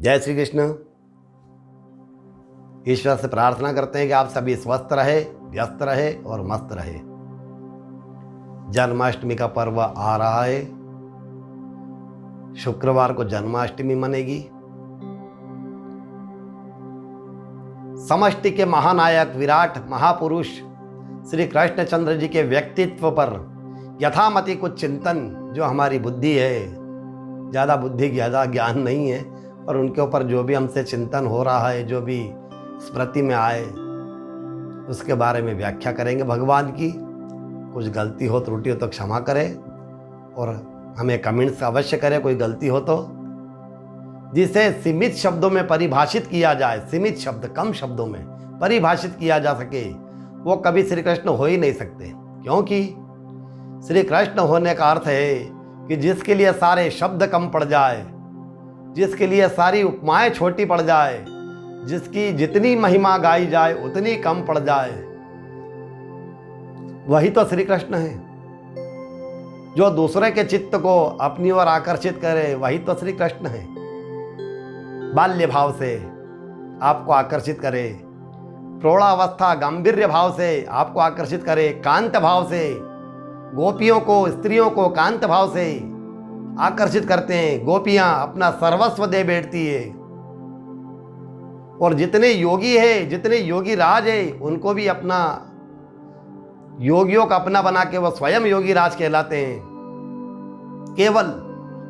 जय श्री कृष्ण। ईश्वर से प्रार्थना करते हैं कि आप सभी स्वस्थ रहे, व्यस्त रहे और मस्त रहे। जन्माष्टमी का पर्व आ रहा है। शुक्रवार को जन्माष्टमी मनेगी। समष्टि के महानायक विराट महापुरुष श्री कृष्णचंद्र जी के व्यक्तित्व पर यथामति कुछ चिंतन, जो हमारी बुद्धि है, ज़्यादा बुद्धि ज़्यादा ज्ञान नहीं है, और उनके ऊपर जो भी हमसे चिंतन हो रहा है, जो भी स्मृति में आए, उसके बारे में व्याख्या करेंगे भगवान की। कुछ गलती हो त्रुटि हो तो क्षमा करें और हमें कमेंट्स अवश्य करें कोई गलती हो तो, जिसे सीमित शब्दों में परिभाषित किया जाए। सीमित शब्द, कम शब्दों में परिभाषित किया जा सके, वो कभी श्री कृष्ण हो ही नहीं सकते। क्योंकि श्री कृष्ण होने का अर्थ है कि जिसके लिए सारे शब्द कम पड़ जाए, जिसके लिए सारी उपमाएं छोटी पड़ जाए, जिसकी जितनी महिमा गाई जाए उतनी कम पड़ जाए, वही तो श्री कृष्ण है। जो दूसरे के चित्त को अपनी ओर आकर्षित करे, वही तो श्री कृष्ण है। बाल्य भाव से आपको आकर्षित करे, प्रौढ़ावस्था गंभीर्य भाव से आपको आकर्षित करे, कांत भाव से गोपियों को, स्त्रियों को कांत भाव से आकर्षित करते हैं। गोपियां अपना सर्वस्व दे बैठती है। और जितने योगी है, जितने योगी राज है, उनको भी अपना, योगियों का अपना बना के वो स्वयं योगी राज कहलाते हैं।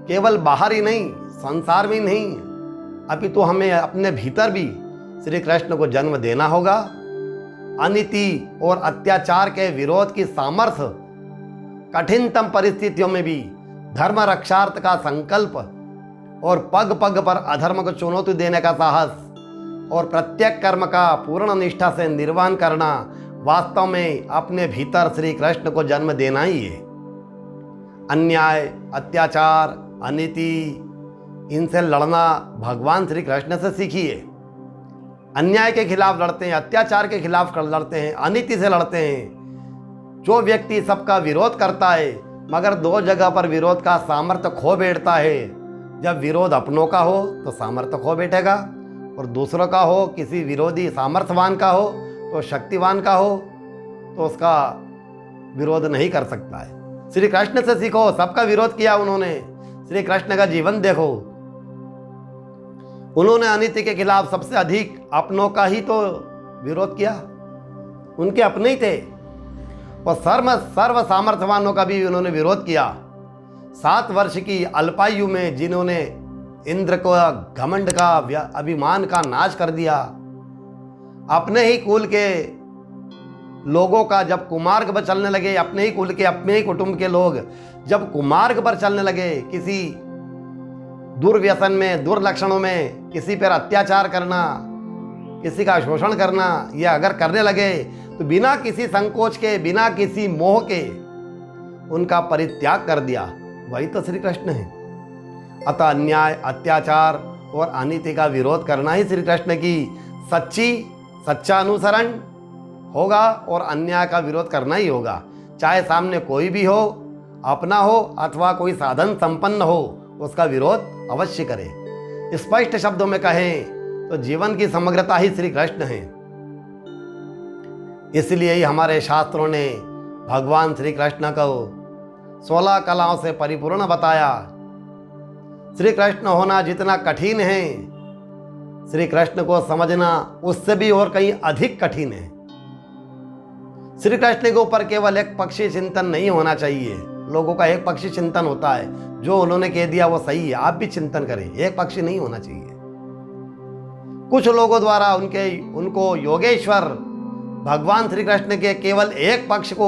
केवल बाहर ही नहीं, संसार में ही नहीं, अपितु हमें अपने भीतर भी श्री कृष्ण को जन्म देना होगा। अनीति और अत्याचार के विरोध की सामर्थ्य, कठिनतम परिस्थितियों में भी धर्म रक्षार्थ का संकल्प और पग पग पर अधर्म को चुनौती देने का साहस और प्रत्येक कर्म का पूर्ण निष्ठा से निर्वहन करना, वास्तव में अपने भीतर श्री कृष्ण को जन्म देना ही है। अन्याय, अत्याचार, अनीति, इनसे लड़ना भगवान श्री कृष्ण से सीखिए। अन्याय के खिलाफ लड़ते हैं, अत्याचार के खिलाफ लड़ते हैं, अनीति से लड़ते हैं। जो व्यक्ति सबका विरोध करता है मगर दो जगह पर विरोध का सामर्थ्य खो बैठता है, जब विरोध अपनों का हो तो सामर्थ्य खो बैठेगा, और दूसरों का हो, किसी विरोधी सामर्थ्यवान का हो तो शक्तिवान का हो, तो उसका विरोध नहीं कर सकता है। श्री कृष्ण से सीखो, सबका विरोध किया उन्होंने। श्री कृष्ण का जीवन देखो, उन्होंने अनीति के खिलाफ सबसे अधिक अपनों का ही तो विरोध किया, उनके अपने ही थे। और सर्व सामर्थ्यवानों का भी उन्होंने विरोध किया। 7 वर्ष की अल्पायु में जिन्होंने इंद्र को घमंड का, अभिमान का नाश कर दिया, अपने ही कुल के लोगों का जब कुमार्ग पर चलने लगे, अपने ही कुल के, अपने ही कुटुंब के लोग जब कुमार्ग पर चलने लगे, किसी दुर्व्यसन में, दुर्लक्षणों में, किसी पर अत्याचार करना, किसी का शोषण करना, ये अगर करने लगे तो बिना किसी संकोच के, बिना किसी मोह के उनका परित्याग कर दिया। वही तो श्री कृष्ण है। अतः अन्याय, अत्याचार और अनीति का विरोध करना ही श्री कृष्ण की सच्चा अनुसरण होगा, और अन्याय का विरोध करना ही होगा। चाहे सामने कोई भी हो, अपना हो अथवा कोई साधन संपन्न हो, उसका विरोध अवश्य करें। स्पष्ट शब्दों में कहें तो जीवन की समग्रता ही श्री कृष्ण है। इसलिए ही हमारे शास्त्रों ने भगवान श्री कृष्ण को 16 कलाओं से परिपूर्ण बताया। श्री कृष्ण होना जितना कठिन है, श्री कृष्ण को समझना उससे भी और कहीं अधिक कठिन है। श्री कृष्ण के ऊपर केवल एक पक्षी चिंतन नहीं होना चाहिए। लोगों का एक पक्षी चिंतन होता है, जो उन्होंने कह दिया वो सही है, आप भी चिंतन करें। एक पक्षी नहीं होना चाहिए। कुछ लोगों द्वारा उनको योगेश्वर भगवान श्री कृष्ण के केवल एक पक्ष को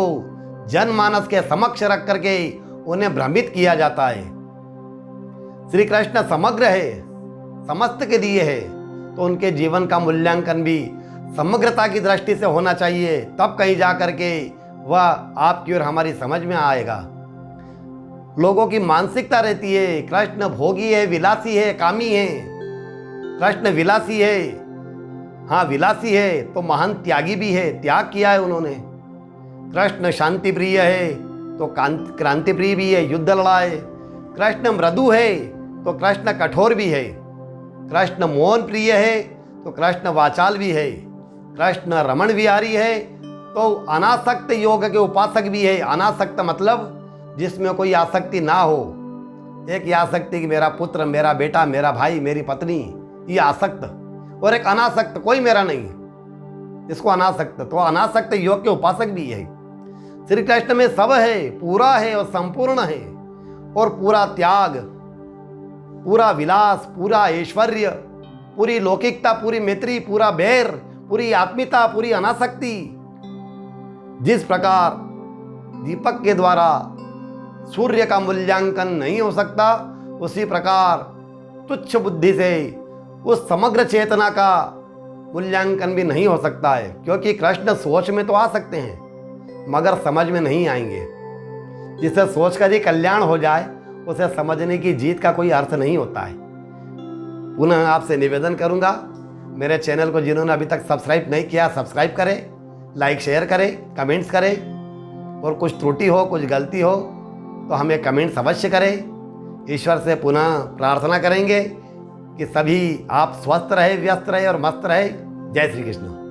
जनमानस के समक्ष रख करके उन्हें भ्रमित किया जाता है। श्री कृष्ण समग्र है, समस्त के लिए है, तो उनके जीवन का मूल्यांकन भी समग्रता की दृष्टि से होना चाहिए। तब कहीं जा करके वह आपकी और हमारी समझ में आएगा। लोगों की मानसिकता रहती है कृष्ण भोगी है, विलासी है, कामी है। कृष्ण विलासी है, हाँ विलासी है तो महान त्यागी भी है, त्याग किया है उन्होंने। कृष्ण शांति प्रिय है तो क्रांति प्रिय भी है, युद्ध लड़ा है। कृष्ण मृदु है तो कृष्ण कठोर भी है। कृष्ण मोहन प्रिय है तो कृष्ण वाचाल भी है, कृष्ण रमण विहारी है तो अनासक्त योग के उपासक भी है। अनासक्त मतलब जिसमें कोई आसक्ति ना हो। एक ये आसक्ति कि मेरा पुत्र, मेरा बेटा, मेरा भाई, मेरी पत्नी, ये आसक्त, और एक अनासक्त कोई मेरा नहीं, इसको अनासक्त। तो अनासक्त योग के उपासक भी है। श्री कृष्ण में सब है, पूरा है और संपूर्ण है, और पूरा त्याग, पूरा विलास, पूरा ऐश्वर्य, पूरी लौकिकता, पूरी मैत्री, पूरा बैर, पूरी आत्मीयता, पूरी अनासक्ति। जिस प्रकार दीपक के द्वारा सूर्य का मूल्यांकन नहीं हो सकता, उसी प्रकार तुच्छ बुद्धि से उस समग्र चेतना का मूल्यांकन भी नहीं हो सकता है। क्योंकि कृष्ण सोच में तो आ सकते हैं मगर समझ में नहीं आएंगे। जिससे सोच का ही कल्याण हो जाए उसे समझने की जीत का कोई अर्थ नहीं होता है। पुनः आपसे निवेदन करूंगा, मेरे चैनल को जिन्होंने अभी तक सब्सक्राइब नहीं किया, सब्सक्राइब करें, लाइक शेयर करें, कमेंट्स करें, और कुछ त्रुटि हो, कुछ गलती हो तो हमें कमेंट्स अवश्य करें। ईश्वर से पुनः प्रार्थना करेंगे कि सभी आप स्वस्थ रहे, व्यस्त रहे और मस्त रहे। जय श्री कृष्ण।